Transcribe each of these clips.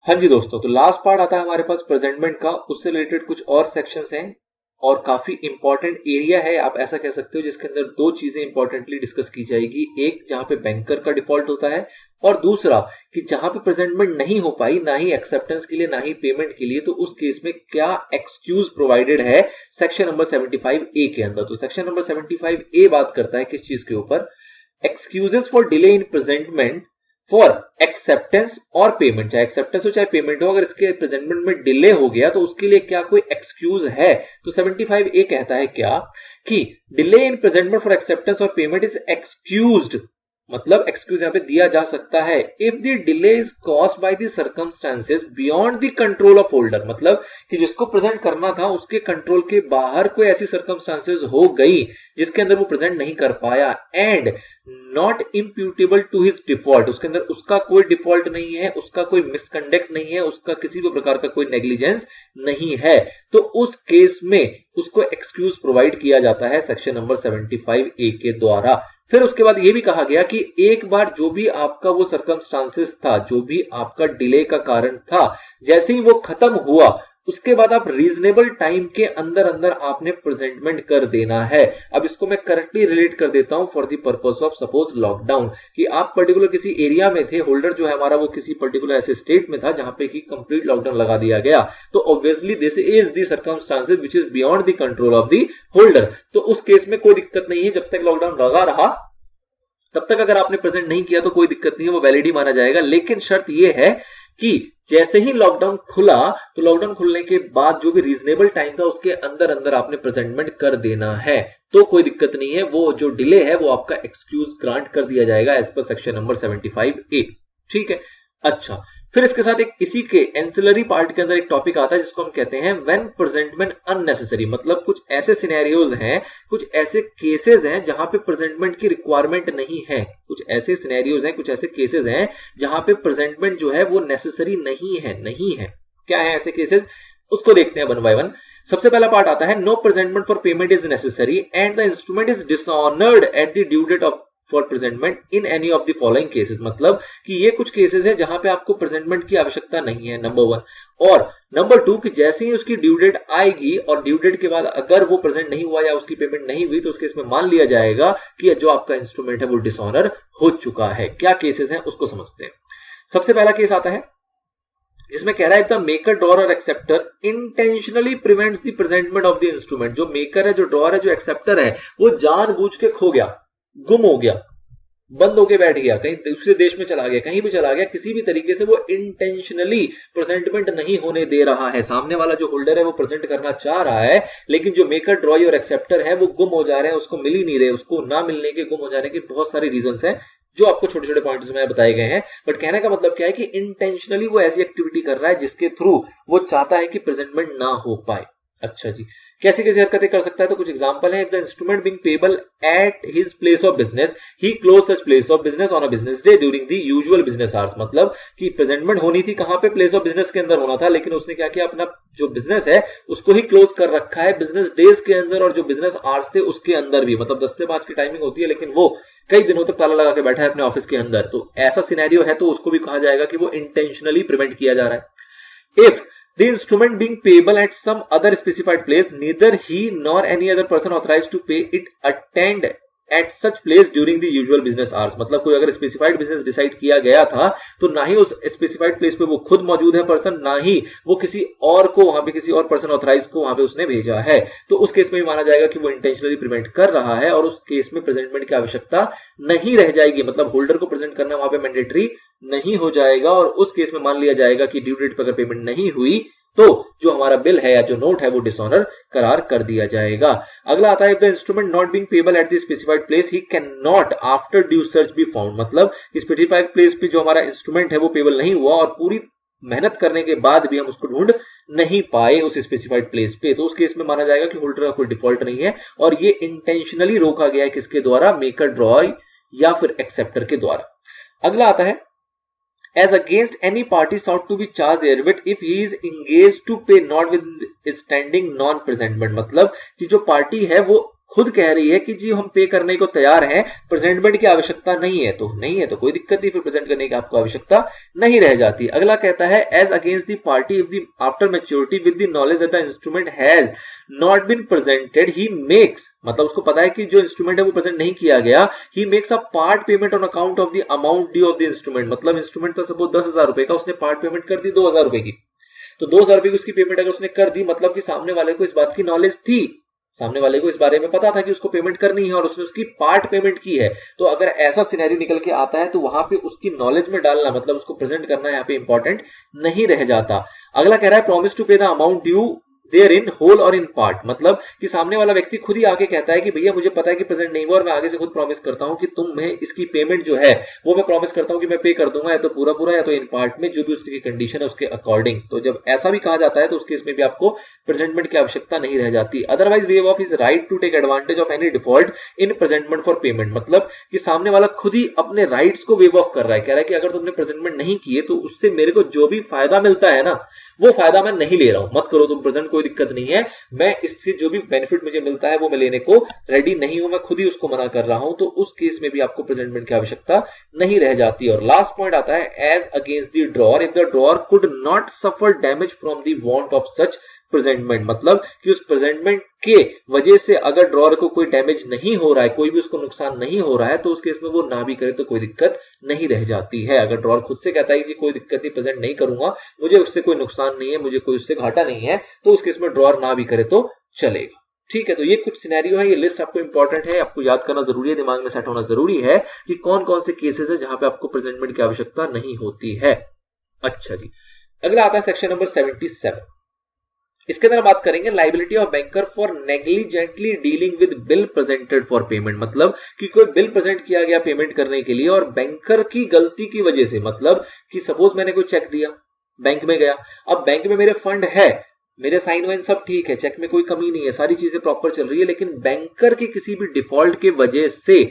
हाँ जी दोस्तों, तो लास्ट पार्ट आता है हमारे पास प्रेजेंटमेंट का। उससे रिलेटेड कुछ और सेक्शंस हैं और काफी इंपॉर्टेंट एरिया है, आप ऐसा कह सकते हो, जिसके अंदर दो चीजें इंपॉर्टेंटली डिस्कस की जाएगी। एक जहां पे बैंकर का डिफॉल्ट होता है, और दूसरा कि जहां पे प्रेजेंटमेंट नहीं हो पाई, ना ही एक्सेप्टेंस के लिए ना ही पेमेंट के लिए, तो उस केस में क्या एक्सक्यूज प्रोवाइडेड है सेक्शन नंबर 75A के अंदर। तो सेक्शन नंबर 75A बात करता है किस चीज के ऊपर? Excuses for delay in presentment for acceptance और पेमेंट। चाहे एक्सेप्टेंस हो चाहे पेमेंट हो, अगर इसके प्रेजेंटमेंट में डिले हो गया तो उसके लिए क्या कोई एक्सक्यूज है? तो 75A कहता है क्या कि delay in presentment for acceptance और पेमेंट इज एक्सक्यूज्ड, मतलब एक्सक्यूज यहां पे दिया जा सकता है if the delay is caused by the circumstances beyond the control of holder. मतलब कि जिसको प्रेजेंट करना था उसके कंट्रोल के बाहर कोई ऐसी सर्कमस्टेंसेस हो गई जिसके अंदर वो प्रेजेंट नहीं कर पाया, and not imputable to his default, उसके अंदर उसका कोई डिफॉल्ट नहीं है, उसका कोई मिसकंडक्ट नहीं है, उसका किसी भी प्रकार का कोई नेग्लिजेंस नहीं है, तो उस केस में उसको एक्सक्यूज प्रोवाइड किया जाता है सेक्शन नंबर 75A के द्वारा। फिर उसके बाद यह भी कहा गया कि एक बार जो भी आपका वो सर्कमस्टांसेस था, जो भी आपका डिले का कारण था, जैसे ही वो खत्म हुआ उसके बाद आप रीजनेबल टाइम के अंदर अंदर आपने प्रेजेंटमेंट कर देना है। अब इसको मैं करेक्टली रिलेट कर देता हूं for the purpose of suppose lockdown, कि आप पर्टिकुलर किसी एरिया में थे, होल्डर जो है हमारा वो किसी पर्टिकुलर ऐसे स्टेट में था जहां पे कि कंप्लीट लॉकडाउन लगा दिया गया, तो obviously this is the circumstances which is beyond the control of the holder. तो उस केस में कोई दिक्कत नहीं है, जब तक लॉकडाउन लगा रहा तब तक अगर आपने प्रेजेंट नहीं किया तो कोई दिक्कत नहीं है, वो वैलिड ही माना जाएगा। लेकिन शर्त यह है कि जैसे ही लॉकडाउन खुला तो लॉकडाउन खुलने के बाद जो भी रीजनेबल टाइम था उसके अंदर अंदर आपने प्रेजेंटमेंट कर देना है, तो कोई दिक्कत नहीं है, वो जो डिले है वो आपका एक्सक्यूज ग्रांट कर दिया जाएगा as per section number 75A। ठीक है, अच्छा, फिर इसके साथ एक इसी के एंसिलरी पार्ट के अंदर एक टॉपिक आता है जिसको हम कहते हैं व्हेन प्रेजेंटमेंट अननेसेसरी। मतलब कुछ ऐसे सिनेरियोज हैं, कुछ ऐसे केसेस हैं जहां पे प्रेजेंटमेंट की रिक्वायरमेंट नहीं है, कुछ ऐसे सिनेरियोज हैं, कुछ ऐसे केसेस हैं जहां पे प्रेजेंटमेंट जो है वो नेसेसरी नहीं है। क्या है ऐसे केसेस? उसको देखते हैं वन बाय वन। सबसे पहला पार्ट आता है no presentment for payment is necessary and the instrument is dishonoured at the due date of for presentment in any of the following cases. मतलब कि ये कुछ केसेस है जहां पे आपको प्रेजेंटमेंट की आवश्यकता नहीं है, नंबर वन। और नंबर टू कि जैसे ही उसकी ड्यू डेट आएगी और ड्यू डेट के बाद अगर वो प्रेजेंट नहीं हुआ या उसकी पेमेंट नहीं हुई तो उसके इसमें मान लिया जाएगा कि जो आपका इंस्ट्रूमेंट है वो डिसऑनर हो चुका है। क्या केसेस हैं उसको समझते हैं। सबसे पहला केस आता है जिसमें कह रहा है द मेकर, ड्रॉअर और acceptor intentionally prevents the presentment of the instrument. जो मेकर है, जो ड्रॉअर है, जो एक्सेप्टर है, वो जानबूझ के खो गया, गुम हो गया, बंद होके बैठ गया, कहीं दूसरे देश में चला गया, कहीं भी चला गया, किसी भी तरीके से वो इंटेंशनली प्रेजेंटमेंट नहीं होने दे रहा है। सामने वाला जो होल्डर है वो प्रेजेंट करना चाह रहा है, लेकिन जो मेकर, ड्रॉई और एक्सेप्टर है वो गुम हो जा रहे हैं, उसको मिल ही नहीं रहे। उसको ना मिलने के, गुम हो जाने के बहुत सारे रीजंस हैं जो आपको छोटे छोटे पॉइंट्स में बताए गए हैं। बट कहने का मतलब क्या है कि इंटेंशनली वो ऐसी एक्टिविटी कर रहा है जिसके थ्रू वो चाहता है कि प्रेजेंटमेंट ना हो पाए। अच्छा जी, कैसी कैसी हरकतें कर सकता है? तो कुछ एग्जांपल है। If the instrument being payable at his place of business he close such place of business on a business day during the usual business hours. मतलब कि प्रेजेंटमेंट होनी थी कहां पे? प्लेस ऑफ बिजनेस के अंदर होना था, लेकिन उसने क्या किया, अपना जो बिजनेस है उसको ही क्लोज कर रखा है बिजनेस डेज के अंदर, और जो बिजनेस आवर्स थे उसके अंदर भी, मतलब 10 से 5 की टाइमिंग होती है, लेकिन वो कई दिनों तक ताला लगा के बैठा है अपने ऑफिस के अंदर। तो ऐसा सिनेरियो है तो उसको भी कहा जाएगा कि वो इंटेंशनली प्रिवेंट किया जा रहा है। If the instrument being payable at some other specified place, neither he nor any other person authorized to pay it attend at such place during the usual business hours। मतलब कोई अगर specified business decide किया गया था तो ना ही उस specified place पे वो खुद मौजूद है पर्सन, ना ही वो किसी और को वहां पे, किसी और पर्सन ऑथराइज को वहां पे उसने भेजा है, तो उस केस में भी माना जाएगा कि वो इंटेंशनली प्रिवेंट कर रहा है और उस केस में प्रेजेंटमेंट की आवश्यकता नहीं रह जाएगी। मतलब होल्डर को प्रेजेंट करना वहां पे मैंडेटरी नहीं हो जाएगा, और उस केस में मान लिया जाएगा कि ड्यू डेट पर अगर पेमेंट नहीं हुई तो जो हमारा बिल है या जो नोट है वो डिसऑनर करार कर दिया जाएगा। अगला आता है the instrument not being payable at the specified place he can not after due search be found. मतलब स्पेसिफाइड प्लेस पे जो हमारा इंस्ट्रूमेंट है वो पेबल नहीं हुआ और पूरी मेहनत करने के बाद भी हम उसको ढूंढ नहीं पाए उस स्पेसिफाइड प्लेस पे, तो उस केस में माना जाएगा कि होल्डर का कोई डिफॉल्ट नहीं है और ये इंटेंशनली रोका गया है। किसके द्वारा? मेकर, ड्रॉय या फिर एक्सेप्टर के द्वारा। अगला आता है as against any party sought to be charged therewith if he is engaged to pay not with standing non presentment। मतलब कि जो पार्टी है वो खुद कह रही है कि जी हम पे करने को तैयार हैं, प्रेजेंटमेंट की आवश्यकता नहीं है, तो नहीं है तो कोई दिक्कत नहीं, फिर प्रेजेंट करने की आपको आवश्यकता नहीं रह जाती। अगला कहता है as against the party if the after maturity with the knowledge that the instrument has not been presented he makes, मतलब उसको पता है कि जो इंस्ट्रूमेंट है वो प्रेजेंट नहीं किया गया, he makes a part payment on account of the amount due of the instrument, मतलब इंस्ट्रूमेंट का सपोज 10,000 रुपए का, उसने पार्ट पेमेंट कर दी 2,000 रुपए की, तो 2,000 रुपए की उसकी पेमेंट अगर उसने कर दी, मतलब कि सामने वाले को इस बात की नॉलेज थी, सामने वाले को इस बारे में पता था कि उसको पेमेंट करनी है और उसने उसकी पार्ट पेमेंट की है। तो अगर ऐसा सिनेरियो निकल के आता है तो वहां पे उसकी नॉलेज में डालना, मतलब उसको प्रेजेंट करना यहाँ पे इंपॉर्टेंट नहीं रह जाता। अगला कह रहा है promise to pay the amount due there in whole or in part, मतलब कि सामने वाला व्यक्ति खुद ही आके कहता है कि भैया मुझे पता है कि प्रेजेंट नहीं हुआ और मैं आगे से खुद प्रॉमिस करता हूं कि तुम्हें इसकी पेमेंट जो है वो मैं प्रॉमिस करता हूं कि मैं पे कर दूंगा, या तो पूरा पूरा या तो इन पार्ट में, जो भी उसकी कंडीशन है उसके अकॉर्डिंग। तो जब ऐसा भी कहा जाता है तो उस केस में भी आपको प्रेजेंटमेंट की आवश्यकता नहीं रह जाती। Otherwise waive of is right to take advantage of any default in presentment for payment, मतलब कि सामने वाला खुद ही अपने राइट्स को वेव ऑफ कर रहा है, कह रहा है कि अगर तुमने प्रेजेंटमेंट नहीं किए तो उससे मेरे को जो भी फायदा मिलता है ना वो फायदा मैं नहीं ले रहा हूं, मत करो तुम प्रेजेंट, कोई दिक्कत नहीं है, मैं इससे जो भी बेनिफिट मुझे मिलता है वो मैं लेने को रेडी नहीं हूं, मैं खुद ही उसको मना कर रहा हूं, तो उस केस में भी आपको प्रेजेंटमेंट की आवश्यकता नहीं रह जाती। और लास्ट पॉइंट आता है as against the drawer if the drawer could not suffer damage from the want of such presentment, मतलब कि उस प्रेजेंटमेंट के वजह से अगर ड्रॉअर को कोई डैमेज नहीं हो रहा है, कोई भी उसको नुकसान नहीं हो रहा है, तो उस केस में वो ना भी करे तो कोई दिक्कत नहीं रह जाती है। अगर ड्रॉअर खुद से कहता है कि कोई दिक्कत नहीं, प्रेजेंट नहीं करूंगा, मुझे उससे कोई नुकसान नहीं है, मुझे कोई उससे घाटा नहीं है, तो उस केस में ड्रॉअर ना भी करे तो चलेगा। ठीक है, तो ये कुछ सिनेरियो है, ये लिस्ट आपको इंपॉर्टेंट है, आपको याद करना जरूरी है, दिमाग में सेट होना जरूरी है कि कौन कौन से केसेस है जहां पे आपको प्रेजेंटमेंट की आवश्यकता नहीं होती है। अच्छा जी, अगला आता है सेक्शन नंबर 77। इसके अंदर बात करेंगे liability of banker for negligently dealing with bill presented for payment, मतलब कि कोई बिल प्रेजेंट किया गया पेमेंट करने के लिए और बैंकर की गलती की वजह से, मतलब कि सपोज मैंने कोई चेक दिया, बैंक में गया, अब बैंक में मेरे फंड है, मेरे साइन वाइन सब ठीक है, चेक में कोई कमी नहीं है, सारी चीजें प्रॉपर चल रही है, लेकिन बैंकर की किसी भी डिफॉल्ट के वजह से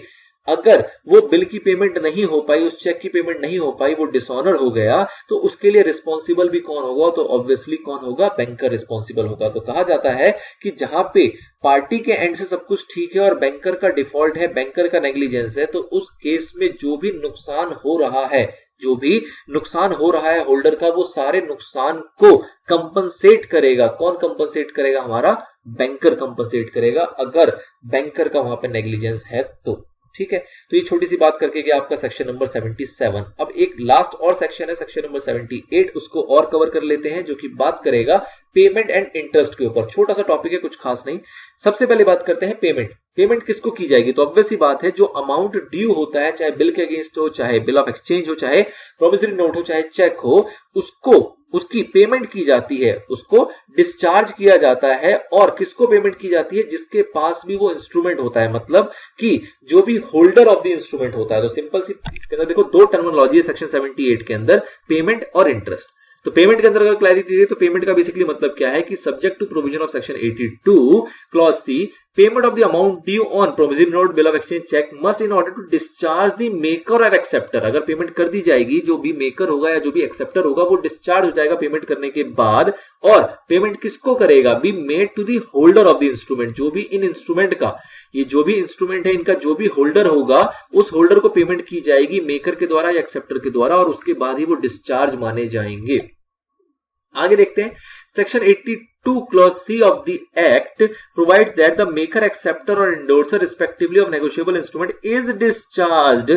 अगर वो बिल की पेमेंट नहीं हो पाई, उस चेक की पेमेंट नहीं हो पाई, वो डिसऑनर हो गया, तो उसके लिए रिस्पॉन्सिबल भी कौन होगा, तो ऑब्वियसली कौन होगा, बैंकर रिस्पॉन्सिबल होगा। तो कहा जाता है कि जहां पे पार्टी के एंड से सब कुछ ठीक है और बैंकर का डिफॉल्ट है, बैंकर का नेग्लिजेंस है, तो उस केस में जो भी नुकसान हो रहा है, जो भी नुकसान हो रहा है होल्डर का, वो सारे नुकसान को कंपनसेट करेगा। कौन कंपनसेट करेगा, हमारा बैंकर कंपनसेट करेगा, अगर बैंकर का वहां पे नेग्लिजेंस है तो। ठीक है, तो ये छोटी सी बात करके गया आपका सेक्शन नंबर 77। अब एक लास्ट और सेक्शन है, सेक्शन नंबर 78, उसको और कवर कर लेते हैं, जो कि बात करेगा पेमेंट एंड इंटरेस्ट के ऊपर। छोटा सा टॉपिक है, कुछ खास नहीं। सबसे पहले बात करते हैं पेमेंट। पेमेंट किसको की जाएगी, तो ऑब्वियस सी बात है, जो अमाउंट ड्यू होता है, चाहे बिल के अगेंस्ट हो, चाहे बिल ऑफ एक्सचेंज हो, चाहे प्रोमिसरी नोट हो, चाहे चेक हो, उसको उसकी पेमेंट की जाती है, उसको डिस्चार्ज किया जाता है। और किसको पेमेंट की जाती है, जिसके पास भी वो इंस्ट्रूमेंट होता है, मतलब कि जो भी होल्डर ऑफ द इंस्ट्रूमेंट होता है। तो सिंपल सी इसके अंदर देखो दो टर्मिनोलॉजी है सेक्शन 78 के अंदर, पेमेंट और इंटरेस्ट। तो पेमेंट के अंदर अगर क्लैरिटी है तो पेमेंट का बेसिकली मतलब क्या है कि subject to provision of section 82 clause C, payment of the amount due on provisionary note, bill of exchange, cheque must in order to discharge the maker or acceptor. अगर payment कर दी जाएगी, जो भी मेकर होगा या जो भी एक्सेप्टर होगा वो डिस्चार्ज हो जाएगा पेमेंट करने के बाद। और पेमेंट किसको करेगा, be made to the holder of the instrument, जो भी इन इंस्ट्रूमेंट का, ये जो भी इंस्ट्रूमेंट है इनका जो भी होल्डर होगा, उस होल्डर को पेमेंट की जाएगी मेकर के द्वारा या एक्सेप्टर के द्वारा, और उसके बाद ही वो डिस्चार्ज माने जाएंगे। आगे देखते हैं section 82 clause C of the act provides that the maker, acceptor or endorser respectively of negotiable instrument is discharged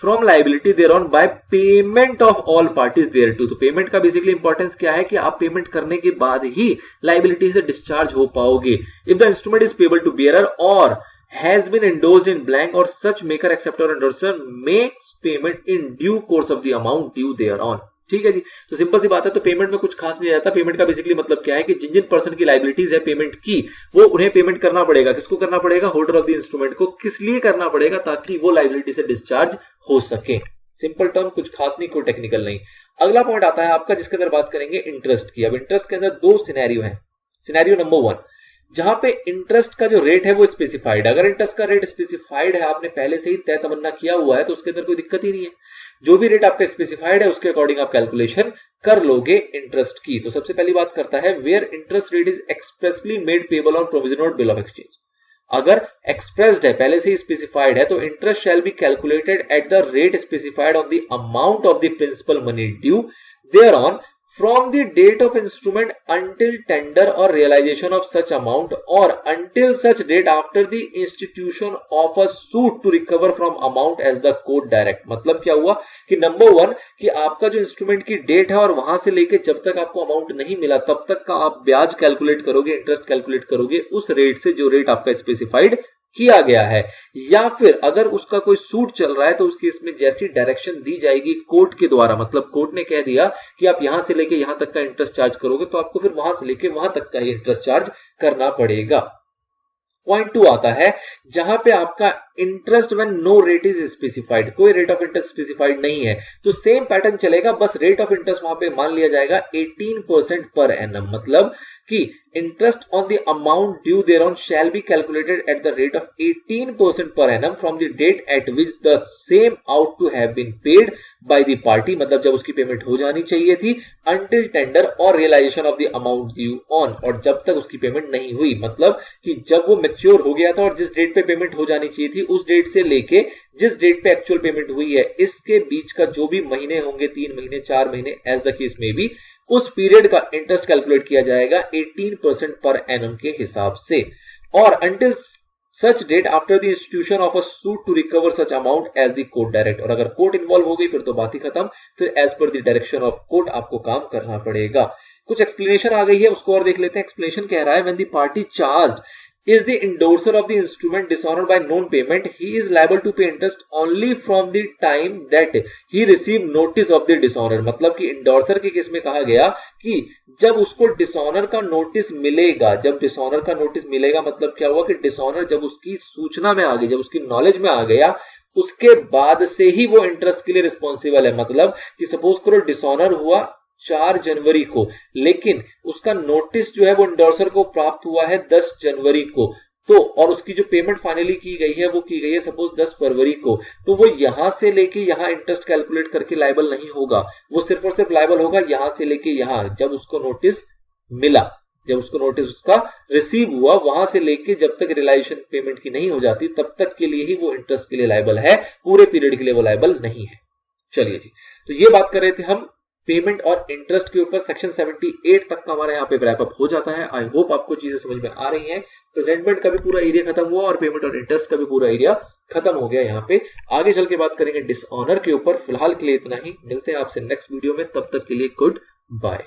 from liability thereon by payment of all parties thereto। तो पेमेंट का बेसिकली इंपॉर्टेंस क्या है कि आप payment करने के बाद ही liability से डिस्चार्ज हो पाओगे। If the instrument is payable to bearer or has been endorsed in blank or such maker, acceptor or endorser makes payment in due course of the amount due thereon। ठीक है जी, तो simple सी बात है। तो payment में कुछ खास नहीं रहता। पेमेंट का बेसिकली मतलब क्या है कि जिन जिन पर्सन की लाइबिलिटीज है पेमेंट की, वो उन्हें पेमेंट करना पड़ेगा। किसको करना पड़ेगा, होल्डर ऑफ द इंस्ट्रूमेंट को। किस लिए करना पड़ेगा, ताकि वो लाइबिलिटी से डिस्चार्ज हो सके। सिंपल टर्म, कुछ खास नहीं, कोई टेक्निकल नहीं। अगला पॉइंट आता है आपका जिसके अंदर बात करेंगे इंटरेस्ट की। अब इंटरेस्ट के अंदर दो सिनेरियो है। सिनेरियो नंबर 1, जहां पे इंटरेस्ट का जो रेट है वो स्पेसिफाइड। अगर इंटरेस्ट का रेट स्पेसिफाइड है, आपने पहले से ही तय तमन्ना किया हुआ है, तो उसके अंदर कोई दिक्कत ही नहीं है। जो भी रेट आपका स्पेसिफाइड है उसके अकॉर्डिंग आप कैलकुलेशन कर लोगे इंटरेस्ट की। तो सबसे पहली बात करता है where interest rate is expressly made payable on provision note, bill of exchange. अगर एक्सप्रेस्ड है, पहले से ही स्पेसिफाइड है, तो interest shall be calculated at the rate specified on the amount of the principal money due there on from the date of instrument until tender or realization of such amount or until such date after the institution of a suit to recover from amount as the court direct। मतलब क्या हुआ कि number 1 कि आपका जो instrument की date है और वहां से लेके जब तक आपको अमाउंट नहीं मिला तब तक का आप ब्याज कैलकुलेट करोगे, इंटरेस्ट कैलकुलेट करोगे उस रेट से जो रेट आपका स्पेसिफाइड किया गया है। या फिर अगर उसका कोई सूट चल रहा है तो उस केस में जैसी डायरेक्शन दी जाएगी कोर्ट के द्वारा, मतलब कोर्ट ने कह दिया कि आप यहां से लेके यहां तक का इंटरेस्ट चार्ज करोगे तो आपको फिर वहां से लेके वहां तक का ही इंटरेस्ट चार्ज करना पड़ेगा। पॉइंट 2 आता है जहां पे आपका interest when no rate is specified, कोई रेट ऑफ इंटरेस्ट स्पेसिफाइड नहीं है तो सेम पैटर्न चलेगा, बस रेट ऑफ इंटरेस्ट वहां पे मान लिया जाएगा 18% पर एनम। मतलब कि interest on the amount due thereon shall be calculated at the rate of 18% per annum from the date at which the same ought to have been paid by the party, मतलब जब उसकी payment हो जानी चाहिए थी, until tender और realisation of the amount due on, और जब तक उसकी पेमेंट नहीं हुई, मतलब कि जब वो मैच्योर हो गया था और जिस डेट पे पेमेंट हो जानी चाहिए थी उस डेट से लेके जिस डेट पे एक्चुअल पेमेंट हुई है इसके बीच का जो भी महीने होंगे, 3 महीने 4 महीने एज द केस में भी, उस पीरियड का इंटरेस्ट कैलकुलेट किया जाएगा 18% पर एनम के हिसाब से। और until such date after the institution of a suit to recover such amount as the court direct, और अगर कोर्ट इन्वॉल्व हो गई फिर तो बात ही खत्म, फिर as per the direction of court आपको काम करना पड़ेगा। कुछ एक्सप्लेनेशन आ गई है उसको और देख लेते हैं। एक्सप्लेनेशन कह रहा है when the party charged is the endorser of the instrument dishonored by non-payment, he is liable to pay interest only from the time that he received notice of the dishonor। मतलब कि इंडोर्सर के case में कहा गया कि जब उसको dishonour का नोटिस मिलेगा, जब डिसऑनर का नोटिस मिलेगा मतलब क्या हुआ कि डिसऑनर जब उसकी सूचना में आ गई, जब उसकी नॉलेज में आ गया, उसके बाद से ही वो इंटरेस्ट के लिए रिस्पॉन्सिबल है। मतलब कि सपोज करो डिसऑनर हुआ 4 जनवरी को, लेकिन उसका नोटिस जो है वो इंडोर्सर को प्राप्त हुआ है 10 जनवरी को, तो और उसकी जो पेमेंट फाइनली की गई है वो की गई है सपोज 10 फरवरी को, तो वो यहां से लेके यहां इंटरेस्ट कैलकुलेट करके लायबल नहीं होगा, वो सिर्फ और सिर्फ लायबल होगा यहां से लेके यहां, जब उसको नोटिस मिला, जब उसको नोटिस उसका रिसीव हुआ, वहां से लेके जब तक रियलाइजेशन पेमेंट की नहीं हो जाती तब तक के लिए ही वो इंटरेस्ट के लिए लायबल है, पूरे पीरियड के लिए वो लायबल नहीं है। चलिए जी, तो ये बात कर रहे थे हम पेमेंट और इंटरेस्ट के ऊपर। सेक्शन 78 तक का हमारा यहाँ पे रैप अप हो जाता है। आई होप आपको चीजें समझ में आ रही हैं। प्रेजेंटमेंट का भी पूरा एरिया खत्म हुआ और पेमेंट और इंटरेस्ट का भी पूरा एरिया खत्म हो गया। यहाँ पे आगे चल के बात करेंगे डिसऑनर के ऊपर। फिलहाल के लिए इतना ही, मिलते हैं आपसे नेक्स्ट वीडियो में, तब तक के लिए गुड बाय।